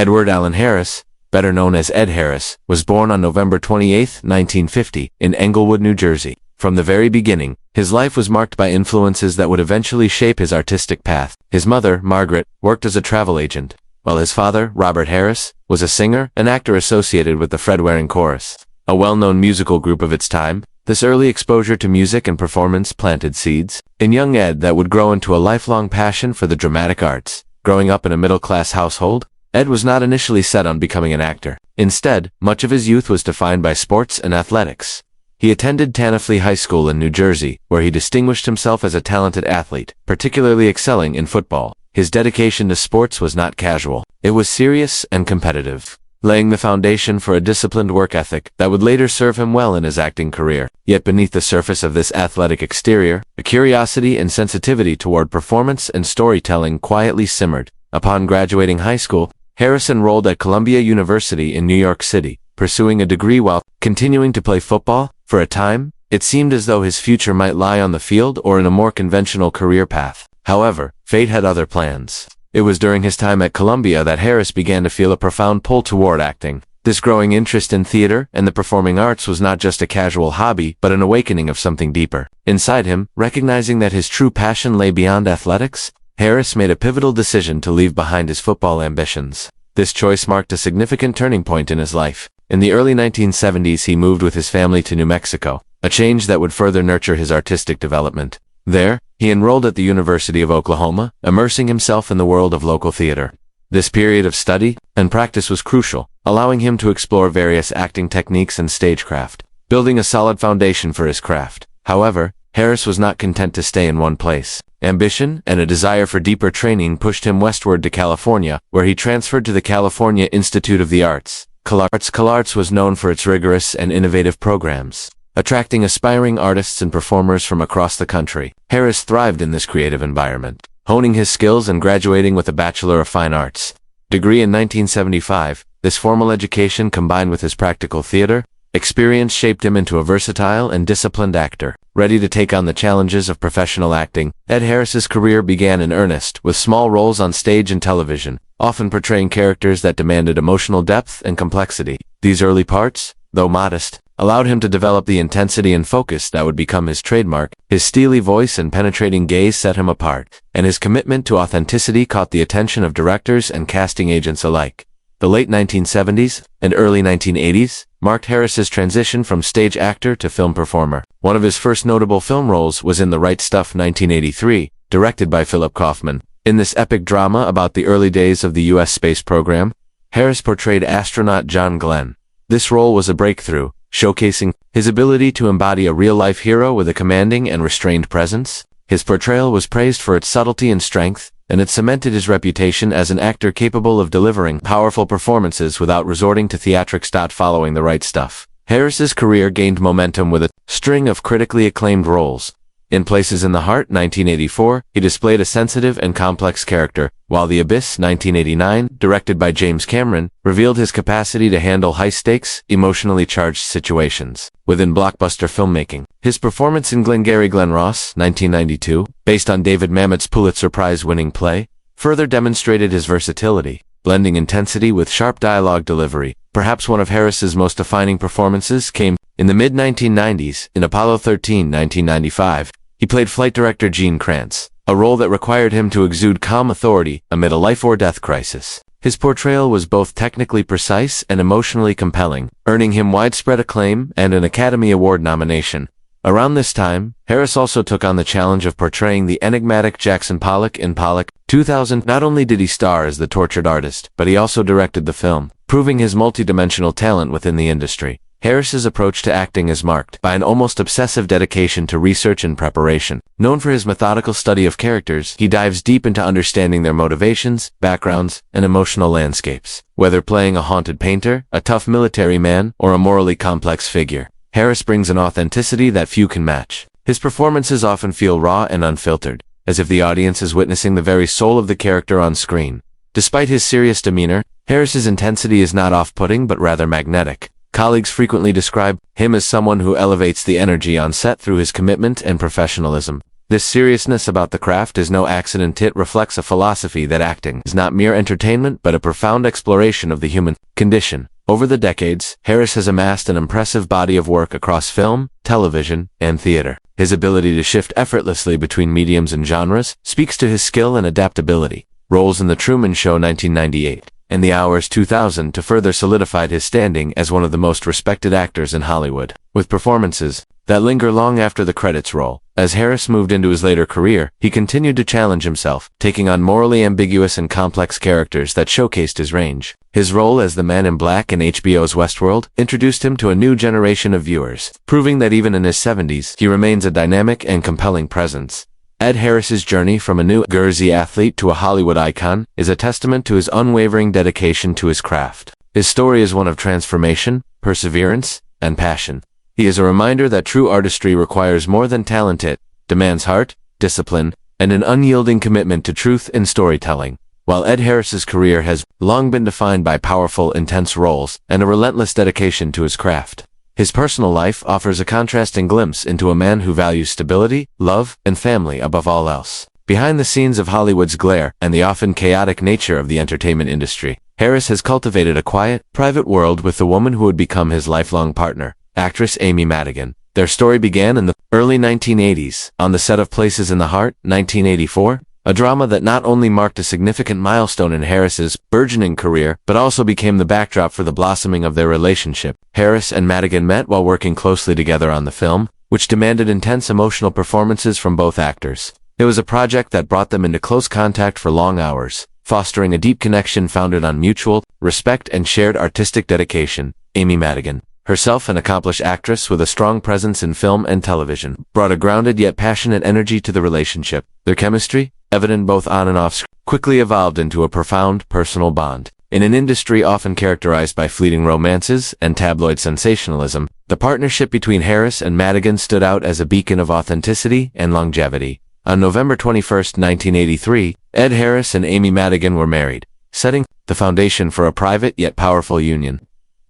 Edward Allen Harris, better known as Ed Harris, was born on November 28, 1950, in Englewood, New Jersey. From the very beginning, his life was marked by influences that would eventually shape his artistic path. His mother, Margaret, worked as a travel agent, while his father, Robert Harris, was a singer and actor associated with the Fred Waring Chorus, a well-known musical group of its time. This early exposure to music and performance planted seeds in young Ed that would grow into a lifelong passion for the dramatic arts. Growing up in a middle-class household, Ed was not initially set on becoming an actor. Instead, much of his youth was defined by sports and athletics. He attended Tanafly High School in New Jersey, where he distinguished himself as a talented athlete, particularly excelling in football. His dedication to sports was not casual. It was serious and competitive, laying the foundation for a disciplined work ethic that would later serve him well in his acting career. Yet beneath the surface of this athletic exterior, a curiosity and sensitivity toward performance and storytelling quietly simmered. Upon graduating high school, Harris enrolled at Columbia University in New York City, pursuing a degree while continuing to play football. For a time, it seemed as though his future might lie on the field or in a more conventional career path. However, fate had other plans. It was during his time at Columbia that Harris began to feel a profound pull toward acting. This growing interest in theater and the performing arts was not just a casual hobby, but an awakening of something deeper. Inside him, recognizing that his true passion lay beyond athletics, Harris made a pivotal decision to leave behind his football ambitions. This choice marked a significant turning point in his life. In the early 1970s, he moved with his family to New Mexico, a change that would further nurture his artistic development. There, he enrolled at the University of Oklahoma, immersing himself in the world of local theater. This period of study and practice was crucial, allowing him to explore various acting techniques and stagecraft, building a solid foundation for his craft. However, Harris was not content to stay in one place. Ambition and a desire for deeper training pushed him westward to California, where he transferred to the California Institute of the Arts. CalArts was known for its rigorous and innovative programs, attracting aspiring artists and performers from across the country. Harris thrived in this creative environment, honing his skills and graduating with a Bachelor of Fine Arts degree in 1975. This formal education combined with his practical theater experience shaped him into a versatile and disciplined actor. Ready to take on the challenges of professional acting, Ed Harris's career began in earnest, with small roles on stage and television, often portraying characters that demanded emotional depth and complexity. These early parts, though modest, allowed him to develop the intensity and focus that would become his trademark. His steely voice and penetrating gaze set him apart, and his commitment to authenticity caught the attention of directors and casting agents alike. The late 1970s and early 1980s marked Harris's transition from stage actor to film performer. One of his first notable film roles was in The Right Stuff 1983, directed by Philip Kaufman. In this epic drama about the early days of the U.S. space program, Harris portrayed astronaut John Glenn. This role was a breakthrough, showcasing his ability to embody a real-life hero with a commanding and restrained presence. His portrayal was praised for its subtlety and strength, and it cemented his reputation as an actor capable of delivering powerful performances without resorting to theatrics. Following The Right Stuff, Harris's career gained momentum with a string of critically acclaimed roles. In Places in the Heart 1984, he displayed a sensitive and complex character, while The Abyss 1989, directed by James Cameron, revealed his capacity to handle high-stakes, emotionally charged situations. Within blockbuster filmmaking, his performance in Glengarry Glen Ross 1992, based on David Mamet's Pulitzer Prize-winning play, further demonstrated his versatility, blending intensity with sharp dialogue delivery. Perhaps one of Harris's most defining performances came in the mid-1990s, in Apollo 13 1995. He played flight director Gene Kranz, a role that required him to exude calm authority amid a life-or-death crisis. His portrayal was both technically precise and emotionally compelling, earning him widespread acclaim and an Academy Award nomination. Around this time, Harris also took on the challenge of portraying the enigmatic Jackson Pollock in Pollock 2000. Not only did he star as the tortured artist, but he also directed the film, proving his multidimensional talent within the industry. Harris's approach to acting is marked by an almost obsessive dedication to research and preparation. Known for his methodical study of characters, he dives deep into understanding their motivations, backgrounds, and emotional landscapes. Whether playing a haunted painter, a tough military man, or a morally complex figure, Harris brings an authenticity that few can match. His performances often feel raw and unfiltered, as if the audience is witnessing the very soul of the character on screen. Despite his serious demeanor, Harris's intensity is not off-putting but rather magnetic. Colleagues frequently describe him as someone who elevates the energy on set through his commitment and professionalism. This seriousness about the craft is no accident. It reflects a philosophy that acting is not mere entertainment but a profound exploration of the human condition. Over the decades, Harris has amassed an impressive body of work across film, television, and theater. His ability to shift effortlessly between mediums and genres speaks to his skill and adaptability. Roles in The Truman Show 1998 and The Hours 2000 to further solidified his standing as one of the most respected actors in Hollywood, with performances that linger long after the credits roll. As Harris moved into his later career, he continued to challenge himself, taking on morally ambiguous and complex characters that showcased his range. His role as the Man in Black in HBO's Westworld introduced him to a new generation of viewers, proving that even in his 70s, he remains a dynamic and compelling presence. Ed Harris's journey from a New Jersey athlete to a Hollywood icon is a testament to his unwavering dedication to his craft. His story is one of transformation, perseverance, and passion. He is a reminder that true artistry requires more than talent. It demands heart, discipline, and an unyielding commitment to truth in storytelling. While Ed Harris's career has long been defined by powerful, intense roles and a relentless dedication to his craft, his personal life offers a contrasting glimpse into a man who values stability, love, and family above all else. Behind the scenes of Hollywood's glare and the often chaotic nature of the entertainment industry, Harris has cultivated a quiet, private world with the woman who would become his lifelong partner, actress Amy Madigan. Their story began in the early 1980s, on the set of Places in the Heart, 1984, a drama that not only marked a significant milestone in Harris's burgeoning career, but also became the backdrop for the blossoming of their relationship. Harris and Madigan met while working closely together on the film, which demanded intense emotional performances from both actors. It was a project that brought them into close contact for long hours, fostering a deep connection founded on mutual respect and shared artistic dedication. Amy Madigan, herself an accomplished actress with a strong presence in film and television, brought a grounded yet passionate energy to the relationship. Their chemistry, evident both on and off screen, quickly evolved into a profound personal bond. In an industry often characterized by fleeting romances and tabloid sensationalism, the partnership between Harris and Madigan stood out as a beacon of authenticity and longevity. On November 21, 1983, Ed Harris and Amy Madigan were married, setting the foundation for a private yet powerful union.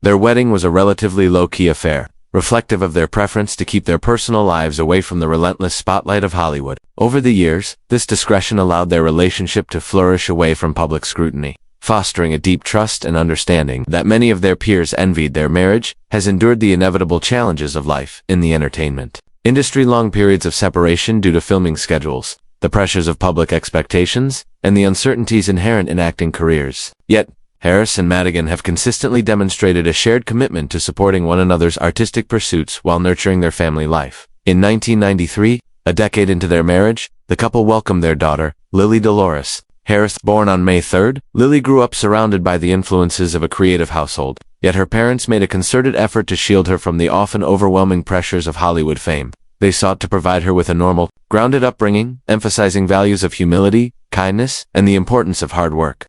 Their wedding was a relatively low-key affair, reflective of their preference to keep their personal lives away from the relentless spotlight of Hollywood. Over the years, this discretion allowed their relationship to flourish away from public scrutiny, fostering a deep trust and understanding that many of their peers envied. Their marriage has endured the inevitable challenges of life in the entertainment industry: long periods of separation due to filming schedules, the pressures of public expectations, and the uncertainties inherent in acting careers. Yet, Harris and Madigan have consistently demonstrated a shared commitment to supporting one another's artistic pursuits while nurturing their family life. In 1993, a decade into their marriage, the couple welcomed their daughter, Lily Dolores Harris. Born on May 3rd, Lily grew up surrounded by the influences of a creative household, yet her parents made a concerted effort to shield her from the often overwhelming pressures of Hollywood fame. They sought to provide her with a normal, grounded upbringing, emphasizing values of humility, kindness, and the importance of hard work.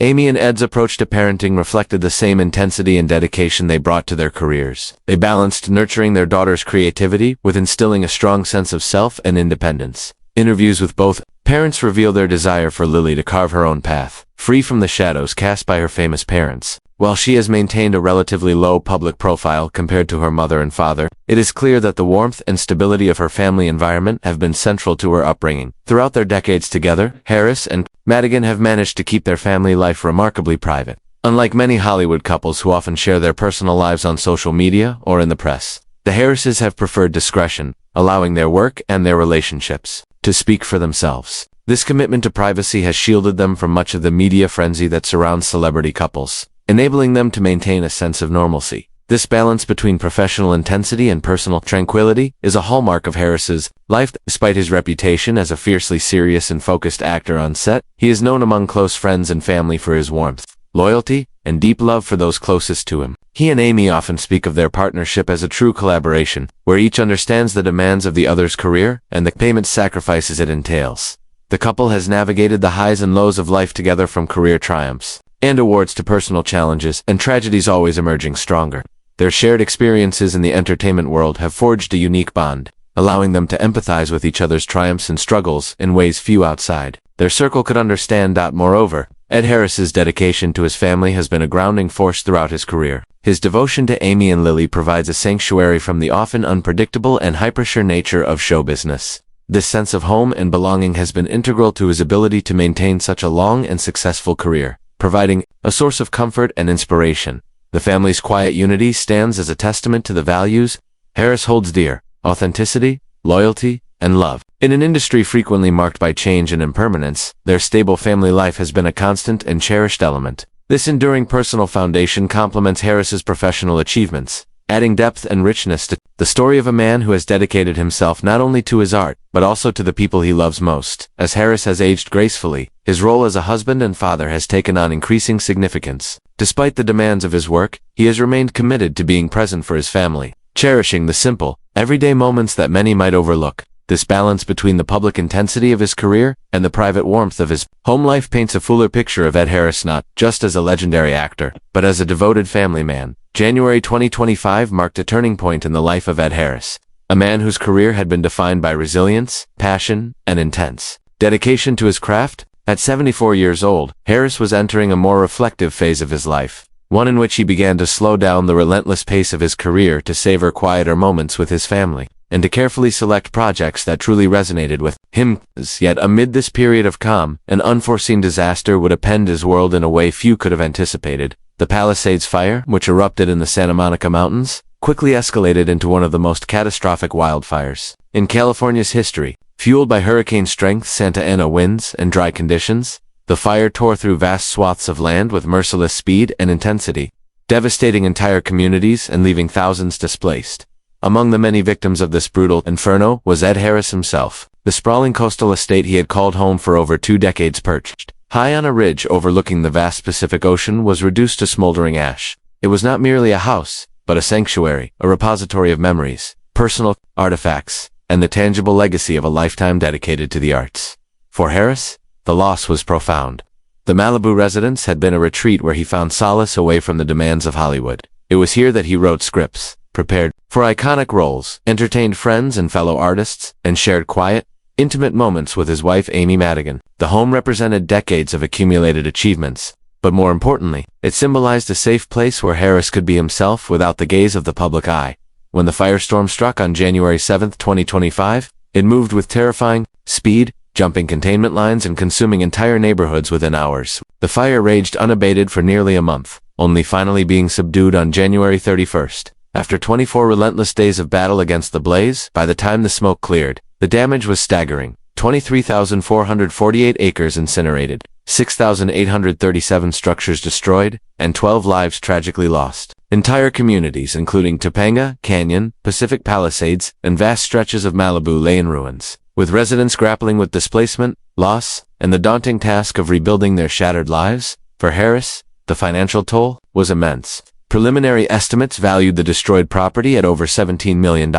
Amy and Ed's approach to parenting reflected the same intensity and dedication they brought to their careers. They balanced nurturing their daughter's creativity with instilling a strong sense of self and independence. Interviews with both parents reveal their desire for Lily to carve her own path, free from the shadows cast by her famous parents. While she has maintained a relatively low public profile compared to her mother and father, it is clear that the warmth and stability of her family environment have been central to her upbringing. Throughout their decades together, Harris and Madigan have managed to keep their family life remarkably private. Unlike many Hollywood couples who often share their personal lives on social media or in the press, the Harrises have preferred discretion, allowing their work and their relationships to speak for themselves. This commitment to privacy has shielded them from much of the media frenzy that surrounds celebrity couples, enabling them to maintain a sense of normalcy. This balance between professional intensity and personal tranquility is a hallmark of Harris's life. Despite his reputation as a fiercely serious and focused actor on set, he is known among close friends and family for his warmth, loyalty, and deep love for those closest to him. He and Amy often speak of their partnership as a true collaboration, where each understands the demands of the other's career and the payment sacrifices it entails. The couple has navigated the highs and lows of life together, from career triumphs and awards to personal challenges and tragedies, always emerging stronger. Their shared experiences in the entertainment world have forged a unique bond, allowing them to empathize with each other's triumphs and struggles in ways few outside their circle could understand. Moreover, Ed Harris's dedication to his family has been a grounding force throughout his career. His devotion to Amy and Lily provides a sanctuary from the often unpredictable and hyper-sure nature of show business. This sense of home and belonging has been integral to his ability to maintain such a long and successful career, providing a source of comfort and inspiration. The family's quiet unity stands as a testament to the values Harris holds dear: authenticity, loyalty, and love. In an industry frequently marked by change and impermanence, their stable family life has been a constant and cherished element. This enduring personal foundation complements Harris's professional achievements, adding depth and richness to the story of a man who has dedicated himself not only to his art, but also to the people he loves most. As Harris has aged gracefully, his role as a husband and father has taken on increasing significance. Despite the demands of his work, he has remained committed to being present for his family, cherishing the simple, everyday moments that many might overlook. This balance between the public intensity of his career and the private warmth of his home life paints a fuller picture of Ed Harris not just as a legendary actor, but as a devoted family man. January 2025 marked a turning point in the life of Ed Harris, a man whose career had been defined by resilience, passion, and intense dedication to his craft. At 74 years old, Harris was entering a more reflective phase of his life, one in which he began to slow down the relentless pace of his career to savor quieter moments with his family, and to carefully select projects that truly resonated with him. Yet amid this period of calm, an unforeseen disaster would upend his world in a way few could have anticipated. The Palisades fire, which erupted in the Santa Monica Mountains, quickly escalated into one of the most catastrophic wildfires in California's history. Fueled by hurricane-strength Santa Ana winds and dry conditions, the fire tore through vast swaths of land with merciless speed and intensity, devastating entire communities and leaving thousands displaced. Among the many victims of this brutal inferno was Ed Harris himself. The sprawling coastal estate he had called home for over 2 decades, perched high on a ridge overlooking the vast Pacific Ocean, was reduced to smoldering ash. It was not merely a house, but a sanctuary, a repository of memories, personal artifacts, and the tangible legacy of a lifetime dedicated to the arts. For Harris, the loss was profound. The Malibu residence had been a retreat where he found solace away from the demands of Hollywood. It was here that he wrote scripts, prepared for iconic roles, entertained friends and fellow artists, and shared quiet, intimate moments with his wife Amy Madigan. The home represented decades of accumulated achievements, but more importantly, it symbolized a safe place where Harris could be himself without the gaze of the public eye. When the firestorm struck on January 7, 2025, it moved with terrifying speed, jumping containment lines and consuming entire neighborhoods within hours. The fire raged unabated for nearly a month, only finally being subdued on January 31st. After 24 relentless days of battle against the blaze, by the time the smoke cleared, the damage was staggering. 23,448 acres incinerated, 6,837 structures destroyed, and 12 lives tragically lost. Entire communities, including Topanga, Canyon, Pacific Palisades, and vast stretches of Malibu, lay in ruins, with residents grappling with displacement, loss, and the daunting task of rebuilding their shattered lives. For Harris, the financial toll was immense. Preliminary estimates valued the destroyed property at over $17 million,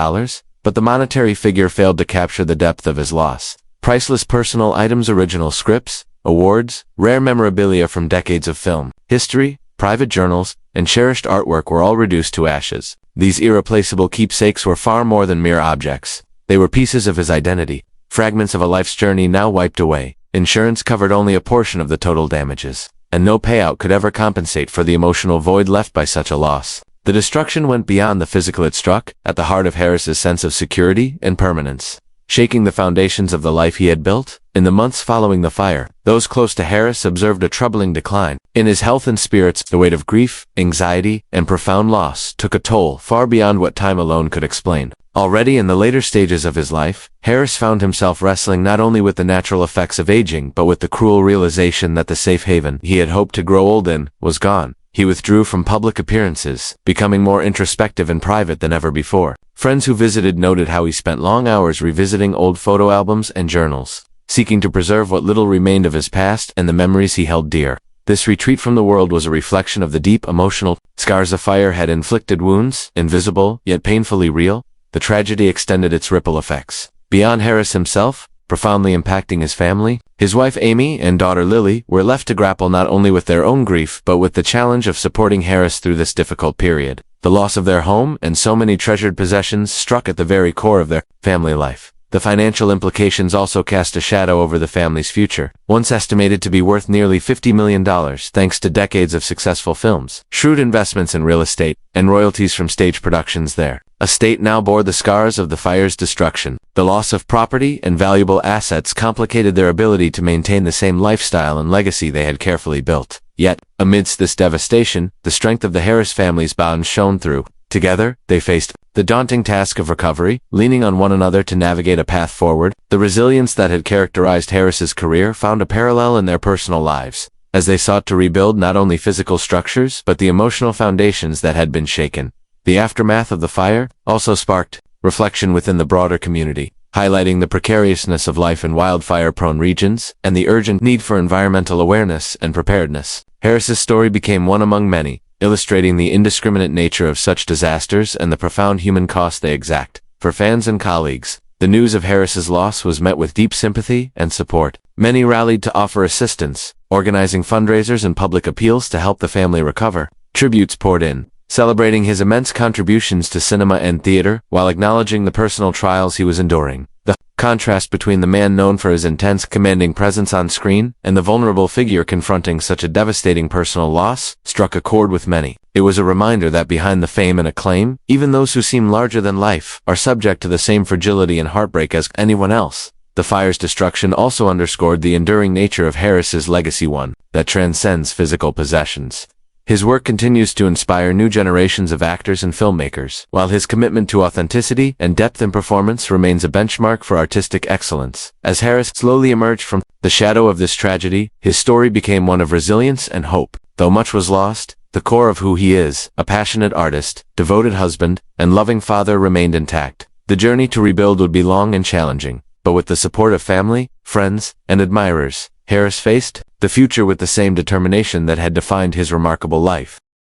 but the monetary figure failed to capture the depth of his loss. Priceless personal items, original scripts, awards, rare memorabilia from decades of film, history, private journals, and cherished artwork were all reduced to ashes. These irreplaceable keepsakes were far more than mere objects. They were pieces of his identity, fragments of a life's journey now wiped away. Insurance covered only a portion of the total damages, and no payout could ever compensate for the emotional void left by such a loss. The destruction went beyond the physical. It struck at the heart of Harris's sense of security and permanence, shaking the foundations of the life he had built. In the months following the fire, those close to Harris observed a troubling decline in his health and spirits. The weight of grief, anxiety, and profound loss took a toll far beyond what time alone could explain. Already in the later stages of his life, Harris found himself wrestling not only with the natural effects of aging but with the cruel realization that the safe haven he had hoped to grow old in was gone. He withdrew from public appearances, becoming more introspective and private than ever before. Friends who visited noted how he spent long hours revisiting old photo albums and journals, seeking to preserve what little remained of his past and the memories he held dear. This retreat from the world was a reflection of the deep emotional scars the fire had inflicted, wounds, invisible yet painfully real. The tragedy extended its ripple effects beyond Harris himself, profoundly impacting his family. His wife Amy and daughter Lily were left to grapple not only with their own grief but with the challenge of supporting Harris through this difficult period. The loss of their home and so many treasured possessions struck at the very core of their family life. The financial implications also cast a shadow over the family's future, once estimated to be worth nearly $50 million thanks to decades of successful films, shrewd investments in real estate, and royalties from stage productions there. estate now bore the scars of the fire's destruction. The loss of property and valuable assets complicated their ability to maintain the same lifestyle and legacy they had carefully built. Yet, amidst this devastation, the strength of the Harris family's bonds shone through. Together, they faced the daunting task of recovery, leaning on one another to navigate a path forward. The resilience that had characterized Harris's career found a parallel in their personal lives, as they sought to rebuild not only physical structures but the emotional foundations that had been shaken. The aftermath of the fire also sparked reflection within the broader community, highlighting the precariousness of life in wildfire-prone regions and the urgent need for environmental awareness and preparedness. Harris's story became one among many, illustrating the indiscriminate nature of such disasters and the profound human cost they exact. For fans and colleagues, the news of Harris's loss was met with deep sympathy and support. Many rallied to offer assistance, organizing fundraisers and public appeals to help the family recover. Tributes poured in, celebrating his immense contributions to cinema and theater while acknowledging the personal trials he was enduring. The contrast between the man known for his intense, commanding presence on screen and the vulnerable figure confronting such a devastating personal loss struck a chord with many. It was a reminder that behind the fame and acclaim, even those who seem larger than life are subject to the same fragility and heartbreak as anyone else. The fire's destruction also underscored the enduring nature of Harris's legacy, one that transcends physical possessions. His work continues to inspire new generations of actors and filmmakers, while his commitment to authenticity and depth in performance remains a benchmark for artistic excellence. As Harris slowly emerged from the shadow of this tragedy, his story became one of resilience and hope. Though much was lost, the core of who he is, a passionate artist, devoted husband, and loving father, remained intact. The journey to rebuild would be long and challenging, but with the support of family, friends, and admirers, Harris faced the future with the same determination that had defined his remarkable life.